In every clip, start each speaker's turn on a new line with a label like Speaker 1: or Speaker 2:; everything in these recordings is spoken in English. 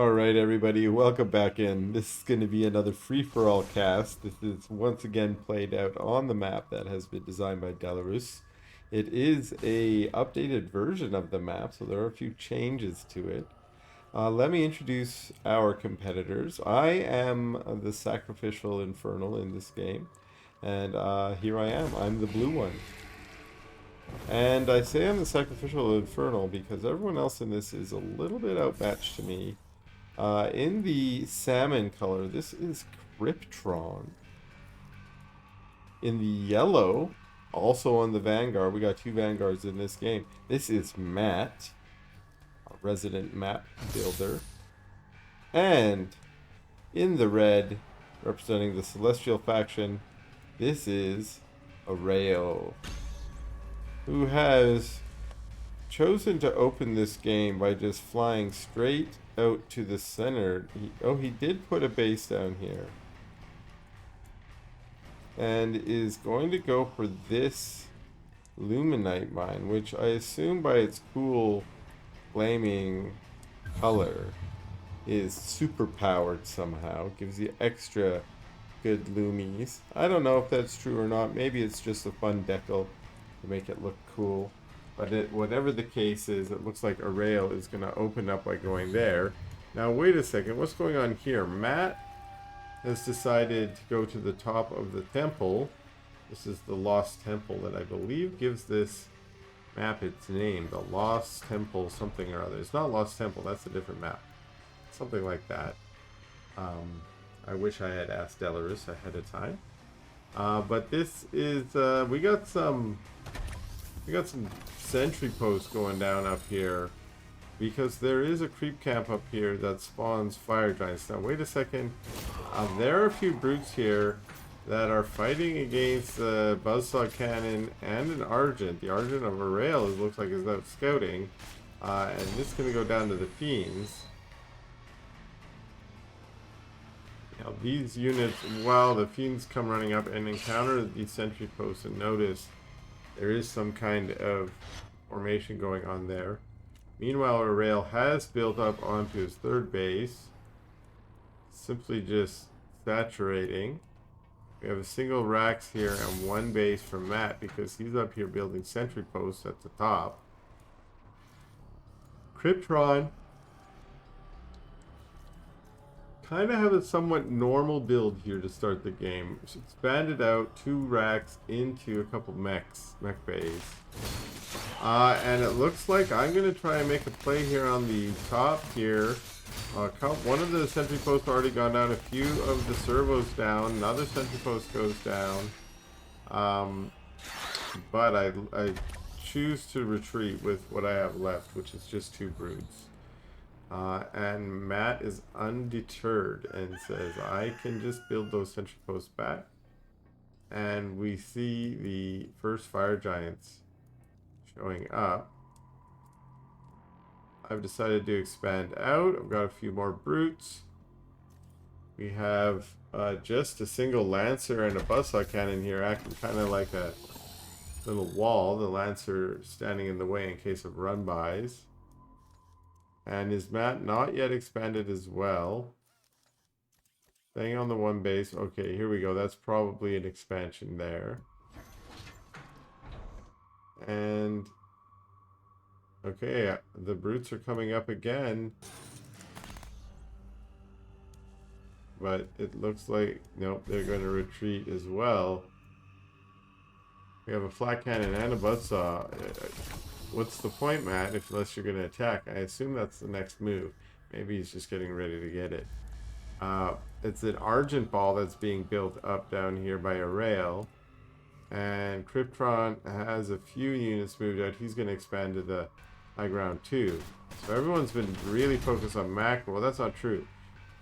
Speaker 1: Alright, everybody, welcome back in. This is going to be another free-for-all cast. This is once again played out on the map that has been designed by Delarus. It is a updated version of the map, so there are a few changes to it. Let me introduce our competitors. I am the Sacrificial Infernal in this game, and here I am. I'm the blue one. And I say I'm the Sacrificial Infernal because everyone else in this is a little bit outmatched to me. In the salmon color, this is Cryptron. In the yellow, also on the Vanguard, we got two Vanguards in this game. This is Matt, a resident map builder. And in the red, representing the Celestial faction, this is Aureil, who has chosen to open this game by just flying straight out to the center. He did put a base down here. And is going to go for this Luminite mine, which I assume by its cool flaming color is super powered somehow. Gives you extra good lumies. I don't know if that's true or not. Maybe it's just a fun decal to make it look cool. But whatever the case is, it looks like Aureil is going to open up by going there. Now, wait a second. What's going on here? Matt has decided to go to the top of the temple. This is the Lost Temple that I believe gives this map its name. The Lost Temple something or other. It's not Lost Temple. That's a different map. Something like that. I wish I had asked Delarus ahead of time. But this is... We got some sentry posts going down up here because there is a creep camp up here that spawns fire giants. Now wait a second, there are a few brutes here that are fighting against the buzzsaw cannon and an Argent. The Argent of Aureil looks like is out scouting, and this is going to go down to the fiends. Now these units, while the fiends come running up and encounter these sentry posts and notice there is some kind of formation going on there. Meanwhile, Aureil has built up onto his third base, simply just saturating. We have a single Rax here and one base for Matt because he's up here building sentry posts at the top. Cryptron kind of have a somewhat normal build here to start the game. It's expanded out 2 racks into a couple mech bays. And it looks like I'm going to try and make a play here on the top here. One of the sentry posts already gone down, a few of the servos down, another sentry post goes down. But I choose to retreat with what I have left, which is just 2 brutes. And Matt is undeterred and says, I can just build those sentry posts back. And we see the first fire giants showing up. I've decided to expand out. I've got a few more brutes. We have just a single Lancer and a buzzsaw cannon here acting kind of like a little wall. The Lancer standing in the way in case of run-bys. And is Matt not yet expanded as well? Staying on the one base. Okay, here we go. That's probably an expansion there. And... okay, the brutes are coming up again. But it looks like... nope, they're going to retreat as well. We have a flat cannon and a buzzsaw. What's the point, Matt, unless you're going to attack? I assume that's the next move. Maybe he's just getting ready to get it. It's an Argent ball that's being built up down here by Aureil. And Cryptron has a few units moved out. He's going to expand to the high ground too. So everyone's been really focused on macro. Well, that's not true.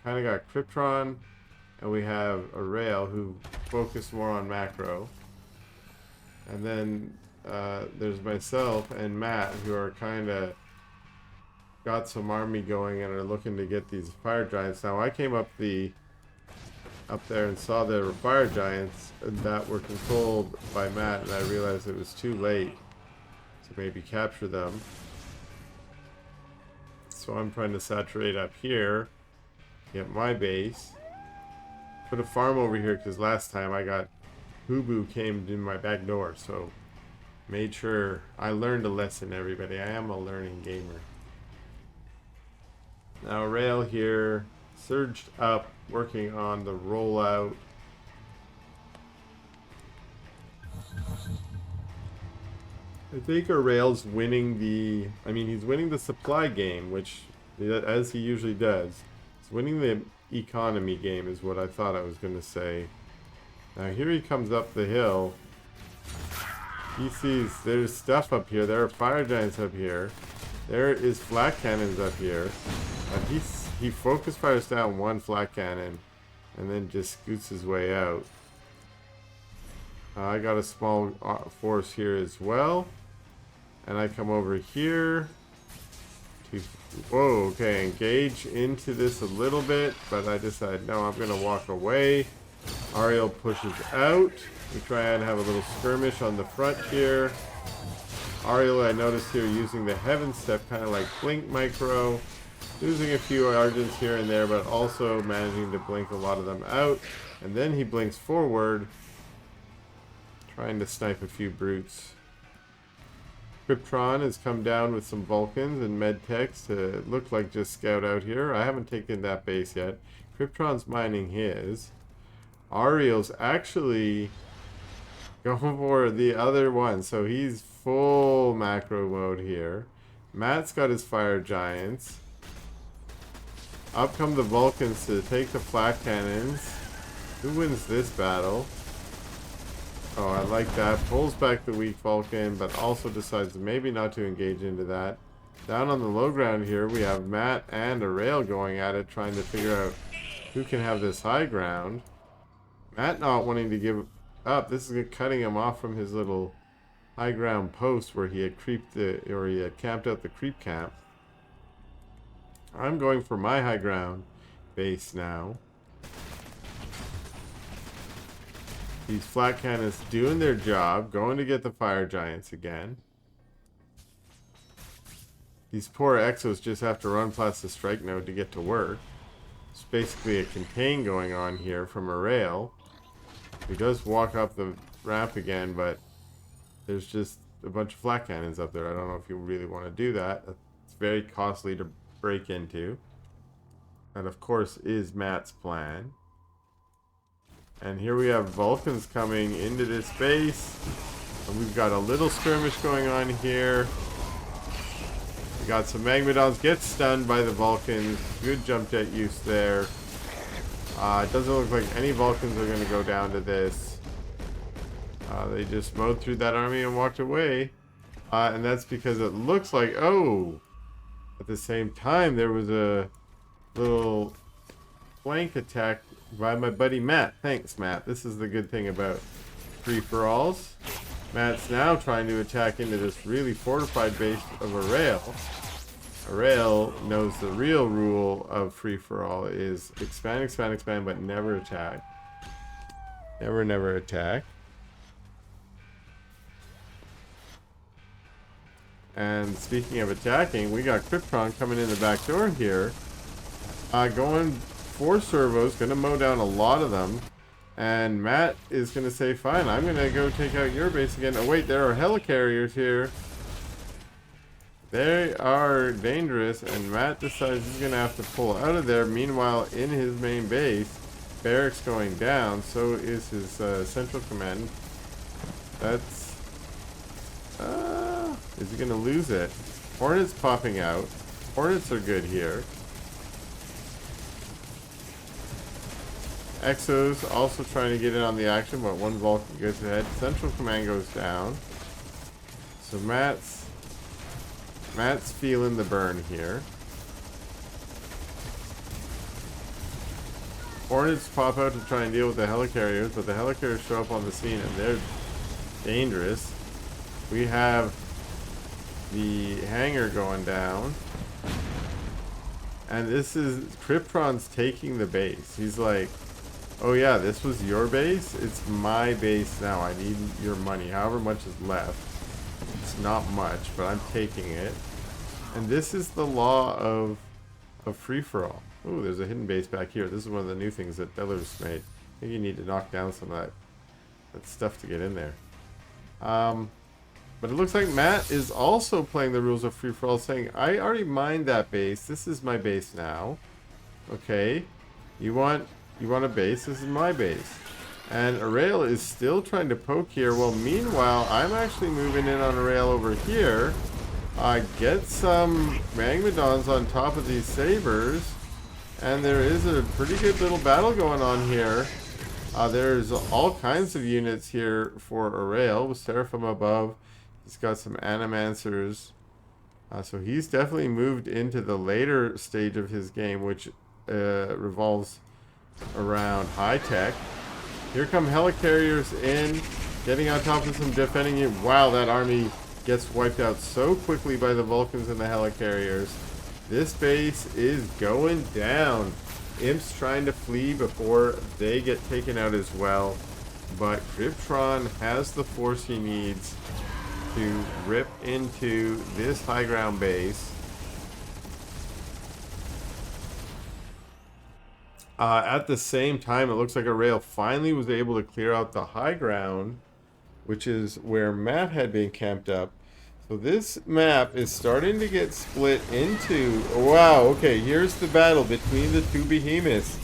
Speaker 1: Kind of got Cryptron, and we have Aureil who focused more on macro. And then there's myself and Matt who are kind of got some army going and are looking to get these fire giants. Now I came up there and saw there were fire giants that were controlled by Matt, and I realized it was too late to maybe capture them. So so I'm trying to saturate up here. Get my base. Put a farm over here because last time I got Hubu came in my back door, so made sure I learned a lesson, everybody. I am a learning gamer. Now Aureil here surged up, working on the rollout. I think Aureil's winning he's winning the supply game, which, as he usually does. He's winning the economy game is what I thought I was going to say. Now here he comes up the hill. He sees there's stuff up here. There are fire giants up here. There is flat cannons up here. And he focus fires down one flat cannon and then just scoots his way out. I got a small force here as well. And I come over here to, whoa, okay, engage into this a little bit, but I decide, no, I'm going to walk away. Aureil pushes out. We try and have a little skirmish on the front here. Aureil, I noticed here, using the heaven step, kind of like blink micro. Losing a few argents here and there, but also managing to blink a lot of them out. And then he blinks forward, trying to snipe a few brutes. Cryptron has come down with some Vulcans and medtechs to look like just scout out here. I haven't taken that base yet. Cryptron's mining his. Aureil's actually going for the other one, so he's full macro mode here. Matt's got his fire giants. Up come the Vulcans to take the flat cannons. Who wins this battle? Oh, I like that. Pulls back the weak Vulcan, but also decides maybe not to engage into that. Down on the low ground here, we have Matt and Aureil going at it, trying to figure out who can have this high ground. Matt not wanting to give up. This is cutting him off from his little high ground post where he had camped out the creep camp. I'm going for my high ground base now. These flat cannons doing their job, going to get the fire giants again. These poor exos just have to run past the strike node to get to work. It's basically a contain going on here from Aureil. He does walk up the ramp again, but there's just a bunch of flat cannons up there. I don't know if you really want to do that. It's very costly to break into. And of course is Matt's plan. And here we have Vulcans coming into this base. And we've got a little skirmish going on here. We got some Magmadons get stunned by the Vulcans. Good jump jet use there. It doesn't look like any Vulcans are going to go down to this. They just mowed through that army and walked away. And that's because it looks like, oh, at the same time there was a little flank attack by my buddy Matt. Thanks, Matt. This is the good thing about free-for-alls. Matt's now trying to attack into this really fortified base of Aureil. Aureil knows the real rule of free-for-all is expand, expand, expand, but never attack. Never, never attack. And speaking of attacking, we got Cryptron coming in the back door here. Going 4 servos, gonna mow down a lot of them. And Matt is gonna say, fine, I'm gonna go take out your base again. Oh wait, there are helicarriers here. They are dangerous, and Matt decides he's gonna have to pull out of there. Meanwhile, in his main base, barracks going down, so is his central command. That's... is he gonna lose it? Hornets popping out. Hornets are good here. Exos also trying to get in on the action, but one Vulcan goes ahead. Central command goes down. So Matt's feeling the burn here. Hornets pop out to try and deal with the helicarriers, but the helicarriers show up on the scene and they're dangerous. We have the hangar going down. And this is... Cryptron's taking the base. He's like, oh yeah, this was your base? It's my base now. I need your money. However much is left. It's not much, but I'm taking it. And this is the law of free-for-all. Ooh, there's a hidden base back here. This is one of the new things that Delos made. I think you need to knock down some of that stuff to get in there. But it looks like Matt is also playing the rules of free-for-all, saying, I already mined that base. This is my base now. Okay. You want a base? This is my base. And Aureil is still trying to poke here. Well, meanwhile, I'm actually moving in on Aureil over here. Get some Magmadons on top of these sabers. And there is a pretty good little battle going on here. There's all kinds of units here for Aureil with Seraphim above. He's got some Animancers. So he's definitely moved into the later stage of his game, which revolves around high tech. Here come Helicarriers in, getting on top of some defending it. Wow, that army gets wiped out so quickly by the Vulcans and the Helicarriers. This base is going down. Imps trying to flee before they get taken out as well. But Cryptron has the force he needs to rip into this high ground base. At the same time, it looks like Aureil finally was able to clear out the high ground, which is where Matt had been camped up. So this map is starting to get split into... Wow, okay, here's the battle between the two behemoths.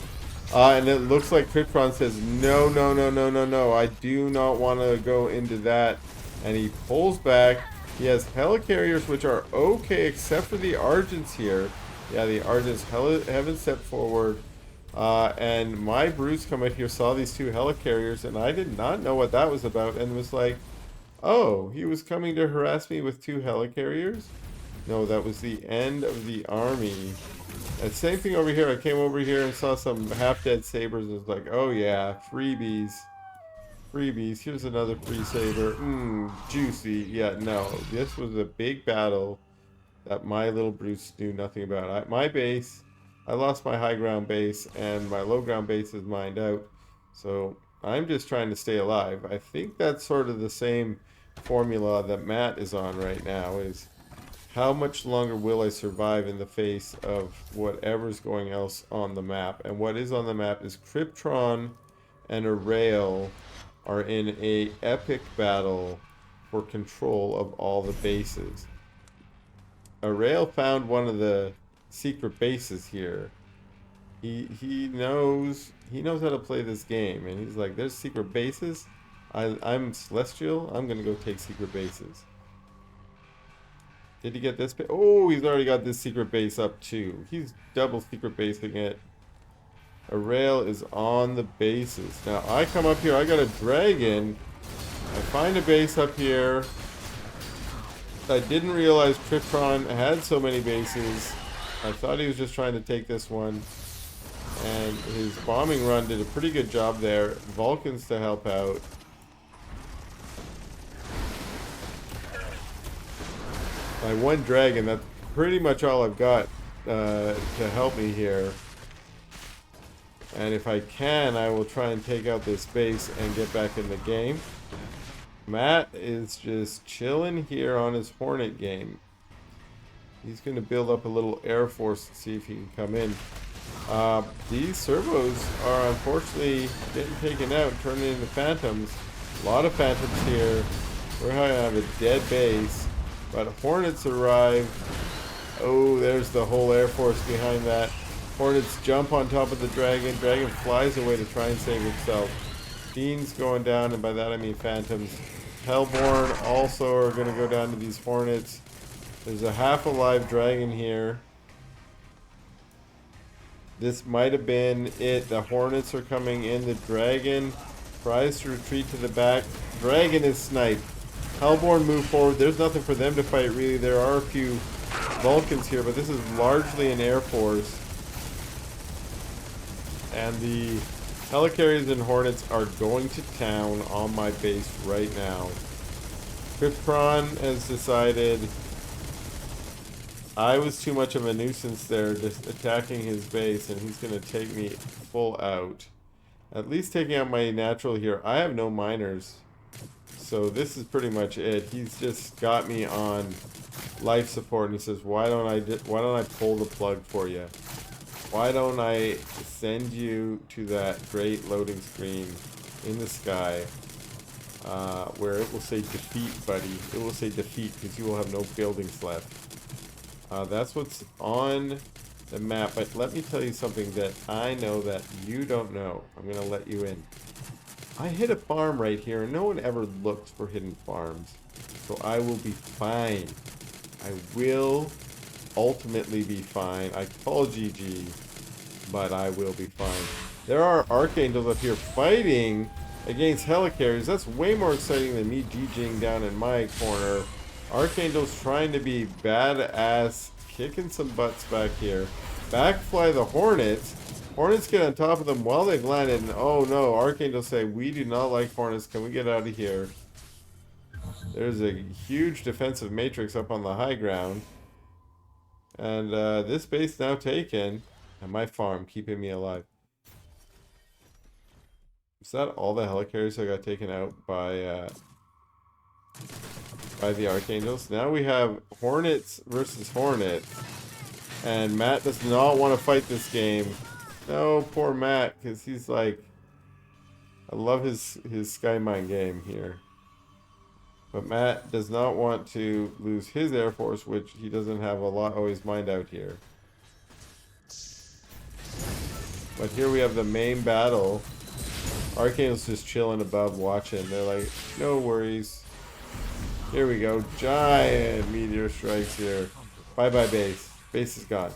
Speaker 1: And it looks like Cryptron says, no, no, no, no, no, no, I do not want to go into that. And he pulls back. He has Helicarriers, which are okay, except for the Argents here. Yeah, the Argents haven't stepped forward. And my Bruce come out here, saw these two Helicarriers, and I did not know what that was about, and was like, oh, he was coming to harass me with two Helicarriers? No, that was the end of the army. And same thing over here. I came over here and saw some half-dead sabers, and was like, oh yeah, freebies. Freebies. Here's another free saber. Juicy. Yeah, no, this was a big battle that my little Bruce knew nothing about. My base... I lost my high ground base, and my low ground base is mined out. So I'm just trying to stay alive. I think that's sort of the same formula that Matt is on right now, is how much longer will I survive in the face of whatever's going else on the map. And what is on the map is Cryptron and Aureil are in a epic battle for control of all the bases. Aureil found one of the secret bases here. He knows how to play this game, and he's like, there's secret bases. I'm Celestial. I'm gonna go take secret bases. Did he get this? Oh, he's already got this secret base up too. He's double secret basing it. Aureil is on the bases. Now I come up here. I got a dragon. I find a base up here. I didn't realize Cryptron had so many bases. I thought he was just trying to take this one, and his bombing run did a pretty good job there. Vulcans to help out. My one dragon, that's pretty much all I've got to help me here. And if I can, I will try and take out this base and get back in the game. Matt is just chilling here on his Hornet game. He's going to build up a little air force and see if he can come in. These servos are unfortunately getting taken out, turning into phantoms. A lot of phantoms here. We're going to have a dead base. But Hornets arrive. Oh, there's the whole air force behind that. Hornets jump on top of the dragon. Dragon flies away to try and save himself. Fiends going down, and by that I mean phantoms. Hellborn also are going to go down to these Hornets. There's a half-alive dragon here. This might have been it. The Hornets are coming in. The dragon tries to retreat to the back. Dragon is sniped. Hellborn move forward. There's nothing for them to fight, really. There are a few Vulcans here, but this is largely an air force. And the Helicarriers and Hornets are going to town on my base right now. Cryptron has decided I was too much of a nuisance there, just attacking his base, and he's going to take me full out. At least taking out my natural here. I have no miners, so this is pretty much it. He's just got me on life support, and he says, why don't I pull the plug for you? Why don't I send you to that great loading screen in the sky where it will say defeat, buddy. It will say defeat because you will have no buildings left. That's what's on the map. But let me tell you something that I know that you don't know. I'm going to let you in. I hit a farm right here, and no one ever looks for hidden farms. So I will be fine. I will ultimately be fine. I call GG, but I will be fine. There are archangels up here fighting against helicarriers. That's way more exciting than me GGing down in my corner. Archangels trying to be badass, kicking some butts back here. Backfly the Hornets. Hornets get on top of them while they've landed, and oh no, Archangels say, we do not like Hornets, can we get out of here? There's a huge defensive matrix up on the high ground. And this base now taken, and my farm keeping me alive. Is that all the helicarriers that got taken out by the Archangels? Now we have Hornets versus Hornets. And Matt does not want to fight this game. No, poor Matt, because he's like... I love his Skymine game here. But Matt does not want to lose his Air Force, which he doesn't have a lot always mined out here. But here we have the main battle. Archangel's just chilling above watching. They're like, no worries. Here we go. Giant meteor strikes here. Bye-bye base. Base is gone.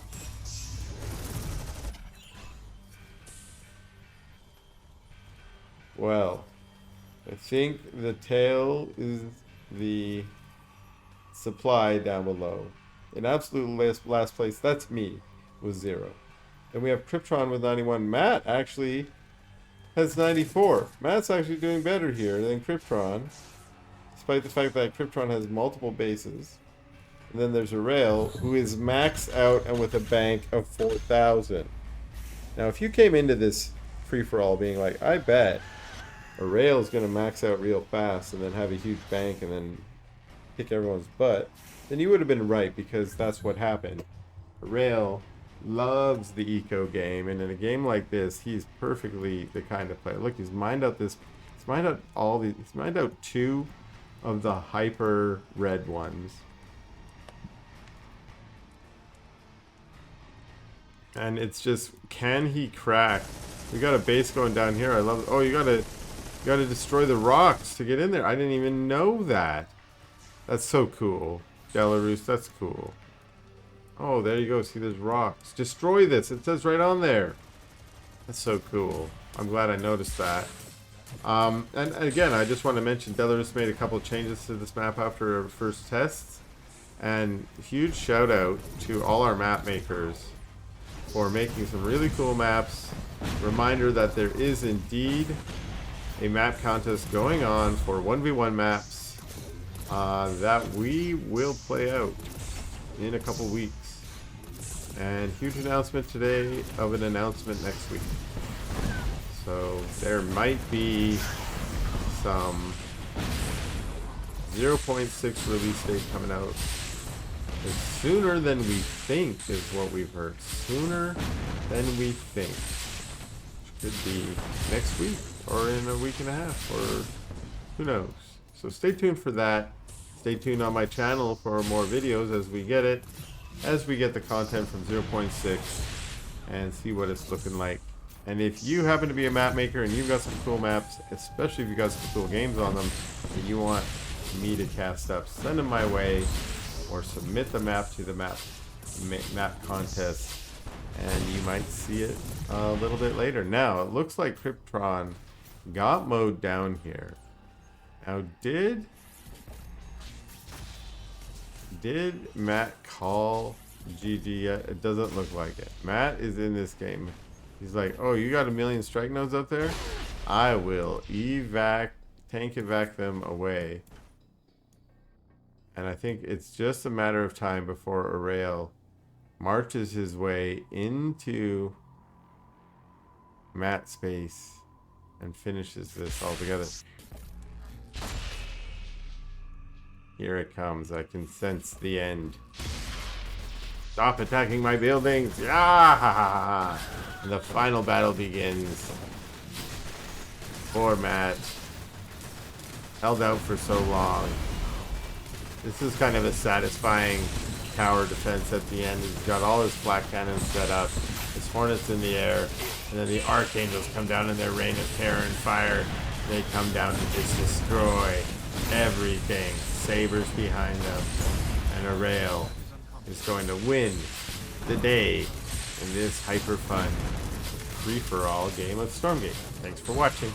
Speaker 1: Well, I think the tail is the supply down below. In absolute last place, that's me, with 0. Then we have Cryptron with 91. Matt actually has 94. Matt's actually doing better here than Cryptron, despite the fact that Cryptron has multiple bases. And then there's Aureil, who is maxed out and with a bank of 4,000. Now, if you came into this free-for-all being like, I bet Aureil is going to max out real fast and then have a huge bank and then kick everyone's butt, then you would have been right, because that's what happened. Aureil loves the eco game, and in a game like this, he's perfectly the kind of player. Look, he's mined out 2 of the hyper red ones. And it's just, can he crack? We got a base going down here. I love it. Oh, you gotta destroy the rocks to get in there. I didn't even know that. That's so cool. Belarus, that's cool. Oh, there you go. See, there's rocks. Destroy this. It says right on there. That's so cool. I'm glad I noticed that. And again, I just want to mention Belarus made a couple of changes to this map after our first tests. And huge shout out to all our map makers for making some really cool maps. Reminder that there is indeed a map contest going on for 1v1 maps that we will play out in a couple weeks. And huge announcement today of an announcement next week. So there might be some 0.6 release date coming out sooner than we think, is what we've heard. Sooner than we think. Could be next week or in a week and a half, or who knows. So stay tuned for that. Stay tuned on my channel for more videos as we get it, as we get the content from 0.6 and see what it's looking like. And if you happen to be a map maker and you've got some cool maps, especially if you've got some cool games on them that you want me to cast up, send them my way, or submit the map to the map contest, and you might see it a little bit later. Now, it looks like Cryptron got mowed down here. Now, did Matt call GG yet? It doesn't look like it. Matt is in this game. He's like, oh, you got 1 million strike nodes up there? I will tank evac them away. And I think it's just a matter of time before Aureil marches his way into Matt's space and finishes this all together. Here it comes. I can sense the end. Stop attacking my buildings! Yeah! And the final battle begins. Poor Matt. Held out for so long. This is kind of a satisfying tower defense at the end. He's got all his flak cannons set up. His hornets in the air. And then the archangels come down in their rain of terror and fire. They come down to just destroy everything. Sabers behind them. And Aureil is going to win the day in this hyper fun free-for-all game of Stormgate. Thanks for watching.